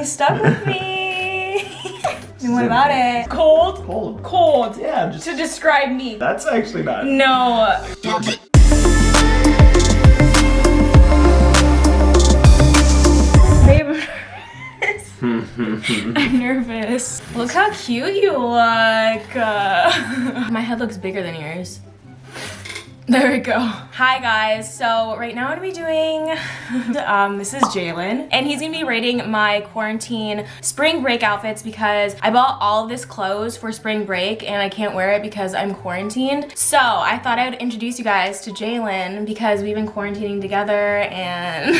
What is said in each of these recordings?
He's stuck with me. And what about it? Cold? Cold. Cold. Yeah, just to describe me. That's actually not. No. Babe, I'm nervous. Look how cute you look. My head looks bigger than yours. There we go. Hi guys, so right now I'm gonna be doing, this is Jalen, and he's gonna be rating my quarantine spring break outfits because I bought all of this clothes for spring break and I can't wear it because I'm quarantined. So I thought I would introduce you guys to Jalen because we've been quarantining together and,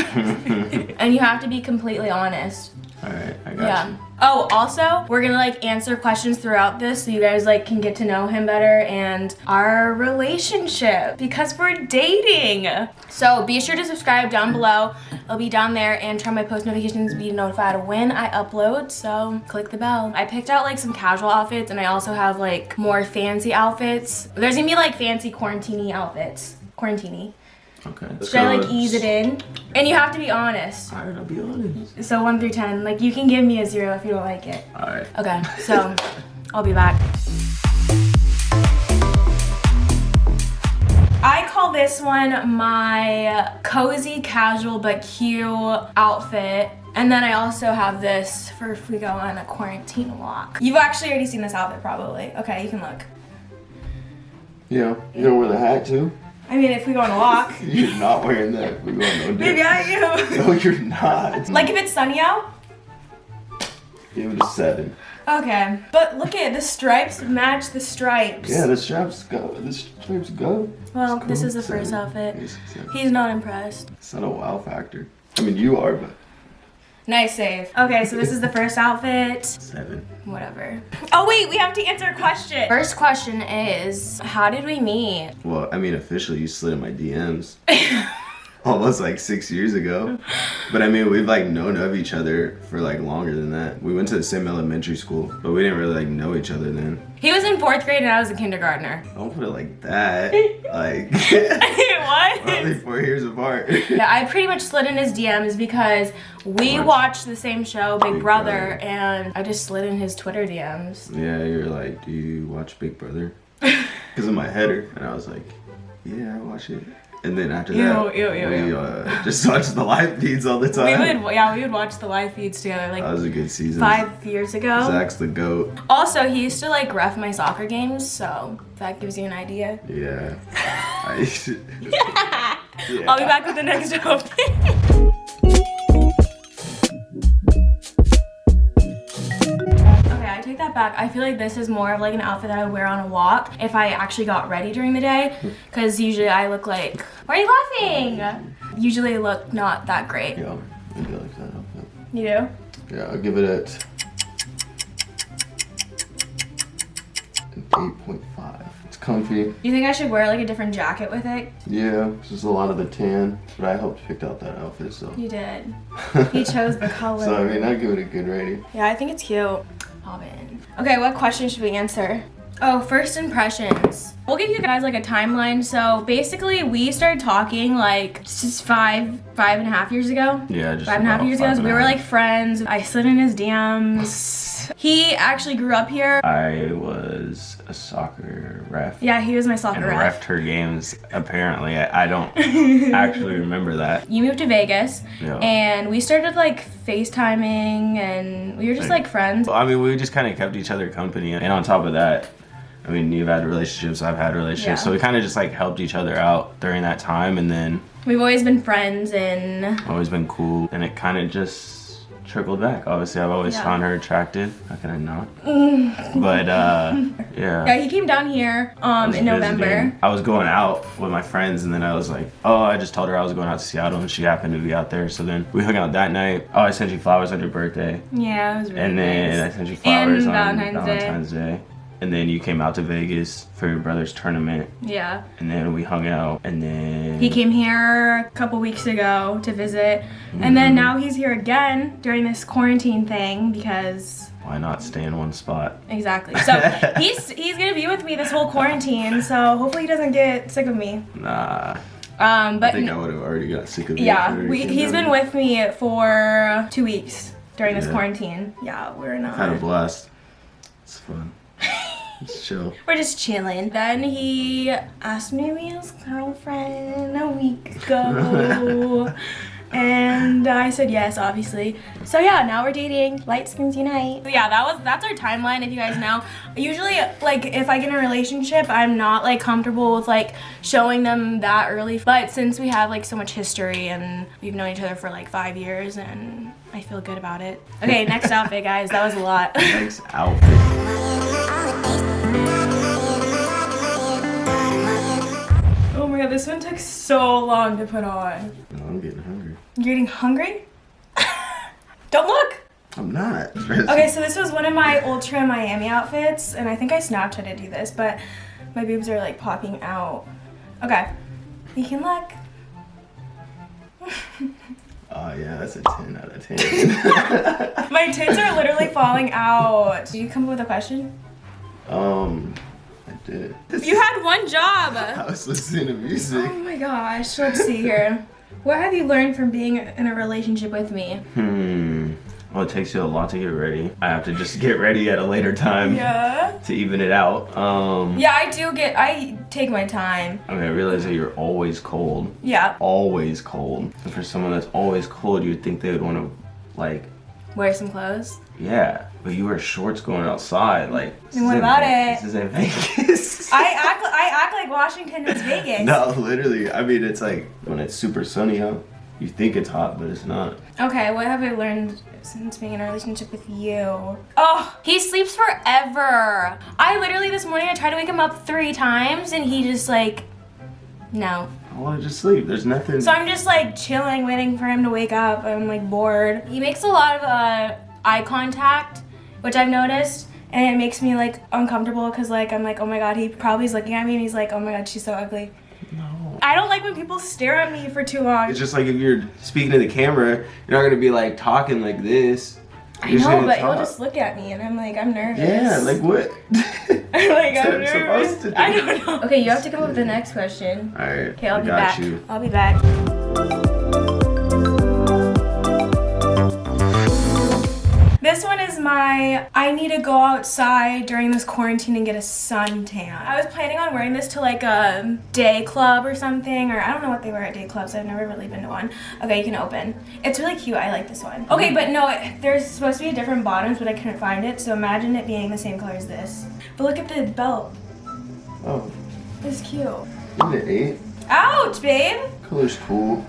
and you have to be completely honest. All right, I got you. Oh, also, we're gonna like answer questions throughout this so you guys like can get to know him better and our relationship because we're dating. So be sure to subscribe down below. It'll be down there, and turn my post notifications to be notified when I upload, so click the bell. I picked out like some casual outfits and I also have like more fancy outfits. There's gonna be like fancy quarantini outfits. Quarantini. Okay. Should I like ease it in? And you have to be honest. Alright, I'll be honest. So 1 through 10. Like you can give me a 0 if you don't like it. Alright. Okay, so I'll be back. I call this one my cozy, casual, but cute outfit. And then I also have this for if we go on a quarantine walk. You've actually already seen this outfit probably. Okay, you can look. Yeah, you don't wear the hat too? I mean, if we go on a walk. You're not wearing that. We're going no Maybe I am. No, you're not. Like if it's sunny out? Give it a 7. Okay. But look at the stripes match the stripes. Yeah, the straps go. The stripes go. Well, Cool. this is the first 7. outfit. Yes, 7. He's not impressed. It's not a wow factor. I mean, you are, but Nice save. Okay, so this is the first outfit. 7. Whatever. Oh wait, we have to answer a question. First question is, how did we meet? Well, I mean, officially, you slid in my DMs. Almost like 6 years ago. But I mean, we've like known of each other for like longer than that. We went to the same elementary school, but we didn't really like know each other then. He was in 4th grade and I was a kindergartner. Don't put it like that. Like, What? we're only 4 years apart. Yeah, I pretty much slid in his DMs because we watched the same show, Big Brother, and I just slid in his Twitter DMs. Yeah, you're like, do you watch Big Brother? Because of my header. And I was like, yeah, I watch it. And then after that, we just watched the live feeds all the time. We would watch the live feeds together like that was a good season. 5 years ago. Zach's the GOAT. Also, he used to like ref my soccer games, so if that gives you an idea. Yeah. Yeah. I'll be back with the next outfit. Okay, I take that back. I feel like this is more of like an outfit that I would wear on a walk if I actually got ready during the day, because usually I look like, why are you laughing? Usually I look not that great. Yeah, I do like that outfit. You do? Yeah, I'll give it an 8.5. It's comfy. Do you think I should wear like a different jacket with it? Yeah, it's just a lot of the tan, but I helped pick out that outfit, so. You did. He chose the color. So, I mean, I'd give it a good rating. Yeah, I think it's cute. Pop in. Okay, what question should we answer? Oh, first impressions. We'll give you guys like a timeline. So basically we started talking like just five and a half years ago. Yeah, just 5.5 years ago. So we were like friends. I slid in his DMs. He actually grew up here. I was a soccer ref. Yeah, he was my soccer And ref. refed her games, apparently. I don't actually remember that. You moved to Vegas, Yeah. and we started like FaceTiming, and we were just like friends. I mean, we just kind of kept each other company. And on top of that, I mean, you've had relationships, I've had relationships. Yeah. So we kind of just like helped each other out during that time. And then We've always been friends, and always been cool. And it kind of just trickled back. Obviously, I've always found her attractive. How can I not? But yeah, he came down here in November. Visiting. I was going out with my friends, and then I was like, oh, I just told her I was going out to Seattle, and she happened to be out there. So then we hung out that night. Oh, I sent you flowers on your birthday. Yeah, it was really And then nice. I sent you flowers on Valentine's Valentine's Day. And then you came out to Vegas for your brother's tournament. Yeah. And then we hung out, and then He came here a couple weeks ago to visit, and then now he's here again during this quarantine thing because why not stay in one spot? exactly. So he's gonna be with me this whole quarantine. So hopefully he doesn't get sick of me. Nah. But I think I would have already got sick of it. yeah, he's been with me for 2 weeks during this quarantine. Yeah, we're not. Had a blast. It's fun. It's chill. We're just chilling. Then he asked me to be his girlfriend a week ago. And I said yes, obviously. So yeah, now we're dating. Light skins unite. Yeah, that's our timeline, if you guys know. Usually, like, if I get in a relationship, I'm not like comfortable with like showing them that early. But since we have like so much history and we've known each other for like 5 years, and I feel good about it. Okay, next outfit, guys. That was a lot. Next outfit. Oh my god, this one took so long to put on. No, I'm getting hungry. You're getting hungry? Don't look! I'm not. Okay, so this was one of my Ultra Miami outfits, and I think I Snapchatted you this, but my boobs are like popping out. Okay, you can look. Oh yeah, that's a 10 out of 10. My tits are literally falling out. Did you come up with a question? I did. You had one job. I was listening to music. Oh my gosh, let's see here. What have you learned from being in a relationship with me? Well, it takes you a lot to get ready. I have to just get ready at a later time. Yeah. To even it out. Yeah, I take my time. I mean, I realize that you're always cold. Yeah. Always cold. And for someone that's always cold, you'd think they would want to, like... Wear some clothes? Yeah, but you wear shorts going outside, like... And what about it? This is in Vegas. I act like Washington is Vegas. No, literally. I mean, it's like, when it's super sunny out, you think it's hot, but it's not. Okay, what have I learned since being in a relationship with you? Oh, he sleeps forever. I literally, this morning, I tried to wake him up 3 times, and he just like, no. I want to just sleep. There's nothing. So I'm just like chilling, waiting for him to wake up. I'm like bored. He makes a lot of eye contact, which I've noticed, and it makes me like uncomfortable because like I'm like, oh my god, he probably is looking at me and he's like, oh my god, she's so ugly. No. I don't like when people stare at me for too long. It's just like if you're speaking to the camera, you're not gonna be like talking like this. I know, but he'll just look at me and I'm like, I'm nervous. Yeah, like what? I'm like, I'm What's that nervous. supposed to do? I don't know. Okay, you have to come up with the next question. Alright. Okay, I'll be got back. You. I'll be back. This one is my, I need to go outside during this quarantine and get a suntan. I was planning on wearing this to like a day club or something, or I don't know what they wear at day clubs. I've never really been to one. Okay, you can open. It's really cute. I like this one. Okay, but no, there's supposed to be different bottoms, but I couldn't find it. So imagine it being the same color as this. But look at the belt. Oh. It's cute. Isn't it 8? Ouch, babe. Color's cool.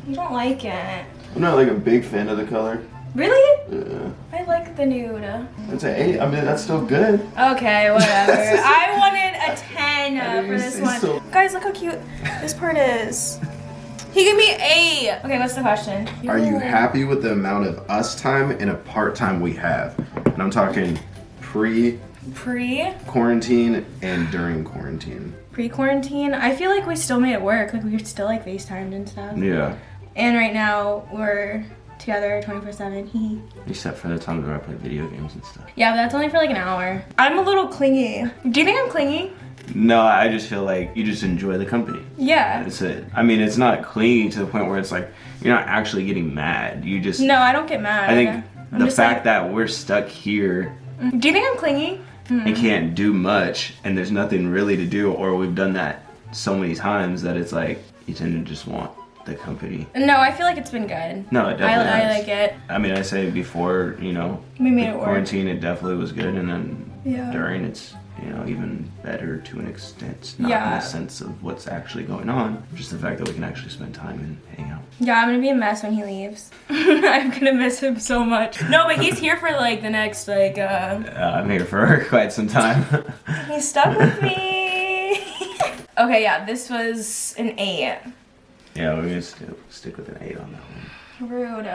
You don't like it. I'm not like a big fan of the color. Really? Yeah. I like the nude. It's an 8. I mean, that's still good. Okay, whatever. I wanted a 10 for this one. So... Guys, look how cute this part is. He gave me 8. Okay, what's the question? Are you happy with the amount of us time and a part time we have? And I'm talking pre-quarantine and during quarantine. Pre-quarantine? I feel like we still made it work. Like we were still like FaceTimed and stuff. Yeah. And right now we're together 24/7. Except for the times where I play video games and stuff. Yeah, but that's only for like an hour. I'm a little clingy. Do you think I'm clingy? No, I just feel like you just enjoy the company. Yeah. That's it. I mean, it's not clingy to the point where it's like you're not actually getting mad. You just... No, I don't get mad. I think I'm the just fact like... that we're stuck here... Do you think I'm clingy? And can't do much, and there's nothing really to do, or we've done that so many times that it's like you tend to just want the company. No, I feel like it's been good. No, it definitely I has. like it. I mean, I say before, you know, We made it work. quarantine, it definitely was good, and then Yeah. during it's, you know, even better to an extent. Not in Yeah. the sense of what's actually going on, just the fact that we can actually spend time and hang out. Yeah, I'm gonna be a mess when he leaves. I'm gonna miss him so much. No, but he's here for like the next like I'm here for quite some time. He's stuck with me. Okay, yeah, this was an 8. Yeah, we're gonna stick with an 8 on that one. Rude.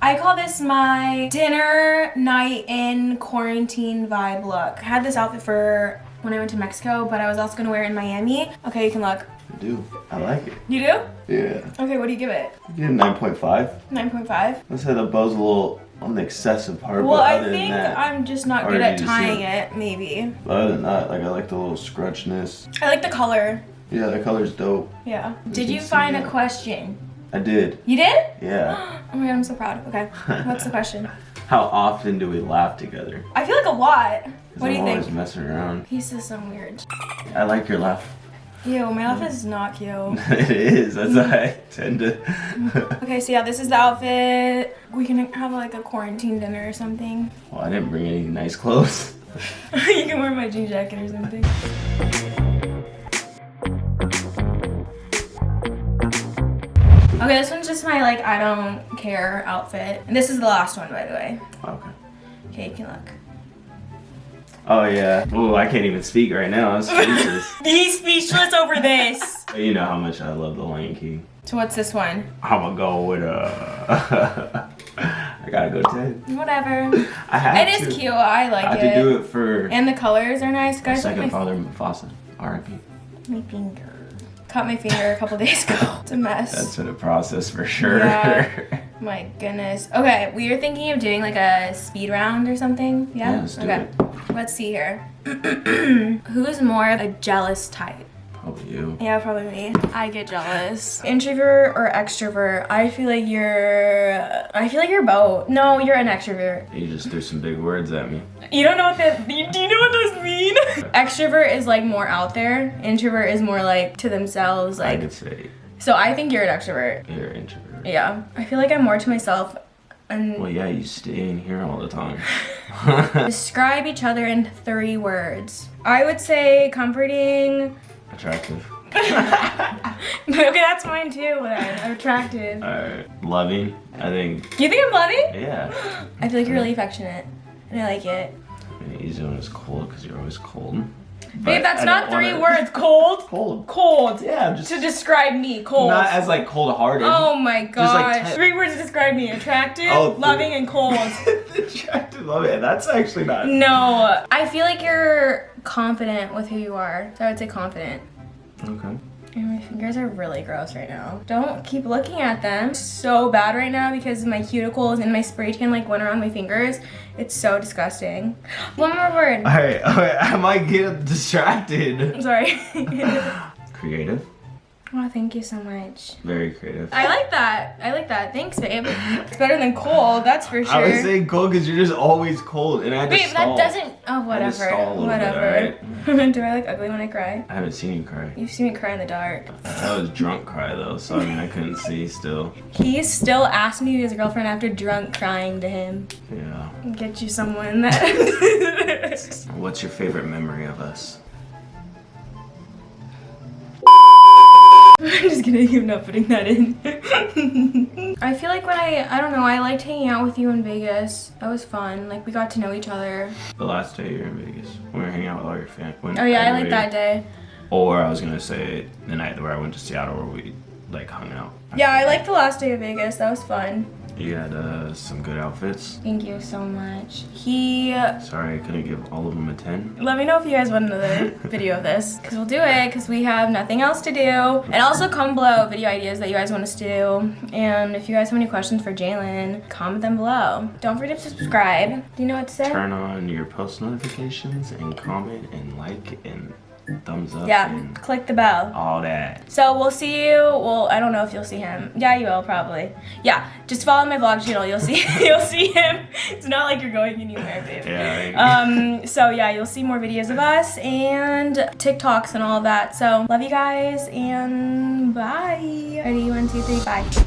I call this my dinner night in quarantine vibe look. I had this outfit for when I went to Mexico, but I was also gonna wear it in Miami. Okay, you can look. I do. I like it. You do? Yeah. Okay, what do you give it? I give it 9.5. 9.5? Let's say the bow's a little on the excessive part, Well, but I other think than that, I'm just not good already at just tying see it, maybe. other than that, like I like the little scrunchness. I like the color. Yeah, that color's dope. Yeah. Did you find a question? I did. You did? Yeah. Oh my god, I'm so proud. Okay. What's the question? How often do we laugh together? I feel like a lot. What do you I'm think? always messing around. He says some weird. I like your laugh. Ew, my laugh is not cute. It is. That's why I tend to. Okay, so yeah, this is the outfit. We can have like a quarantine dinner or something. Well, I didn't bring any nice clothes. You can wear my jean jacket or something. Okay, this one's just my like I don't care outfit. And this is the last one, by the way. Okay. Okay, you can look. Oh yeah. Oh, I can't even speak right now. I'm speechless. He's speechless over this. You know how much I love the Lion King. So what's this one? I'm gonna go with I gotta go 10. Whatever. I have It to. is cute. I like I it. had to do it for And the colors are nice, my guys. second father, Mufasa. R.I.P. My finger. Cut my finger a couple days ago. It's a mess. That's been a process for sure. Yeah. My goodness. Okay, we were thinking of doing like a speed round or something. Yeah? Yeah, let's do okay. Let's see here. Who is more of a jealous type? Probably you. Yeah, probably me. I get jealous. Introvert or extrovert? I feel like you're both. No, you're an extrovert. You just threw some big words at me. You don't know what that, do you know what those mean? Extrovert is like more out there. Introvert is more like to themselves. I Like, could say so I think you're an extrovert. you're an introvert. Yeah. I feel like I'm more to myself. And Well, yeah, you stay in here all the time. describe each other in 3 words. I would say comforting. Attractive. Okay, that's mine too. Then. Attractive. Loving. I think. You think I'm loving? Yeah. I feel like you're really affectionate, and I like it. Easy when it's cold because you're always cold. Babe, that's I not don't 3 wanna- words. Cold. Cold. Cold. Yeah, just To describe me, cold. not as like cold-hearted. Oh my gosh. like 3 words to describe me. Attractive, Oh, loving, and cold. Attractive, love it. That's actually not. No. I feel like you're confident with who you are. So I would say confident. Okay. And my fingers are really gross right now. Don't keep looking at them. So bad right now because my cuticles and my spray tan like went around my fingers. It's so disgusting. One more word. All right. I might get distracted. I'm sorry. Creative. Oh, thank you so much. Very creative. I like that. I like that. Thanks, babe. It's better than cold, that's for sure. I was saying cold because you're just always cold, and I had to Babe, stall. that doesn't. Oh, I had to stall a whatever. little bit, Whatever. Do I look ugly when I cry? I haven't seen you cry. You've seen me cry in the dark. That was drunk cry though, so I mean I couldn't see still. He still asked me to be his girlfriend after drunk crying to him. Yeah. Get you someone that. What's your favorite memory of us? I'm just kidding, I'm not putting that in. I feel like when I don't know, I liked hanging out with you in Vegas. That was fun. Like, we got to know each other. The last day you were in Vegas, when we were hanging out with all your fans. Oh yeah, I like that day. Or I was gonna say the night where I went to Seattle where we like hung out. Yeah, I liked the last day of Vegas. That was fun. You had some good outfits. Thank you so much. Sorry I couldn't give all of them a 10. Let me know if you guys want another video of this, because we'll do it, because we have nothing else to do. And also comment below video ideas that you guys want us to do. And if you guys have any questions for Jalen, comment them below. Don't forget to subscribe. Do you know what to say? Turn on your post notifications and comment and like and thumbs up. Yeah, and click the bell. all that. So we'll see you. Well, I don't know if you'll see him. Yeah, you will probably. Yeah, just follow my vlog channel. You'll see. You'll see him. It's not like you're going anywhere, babe. Yeah. So yeah, you'll see more videos of us and TikToks and all of that. So love you guys and bye. Ready? 1, 2, 3, bye.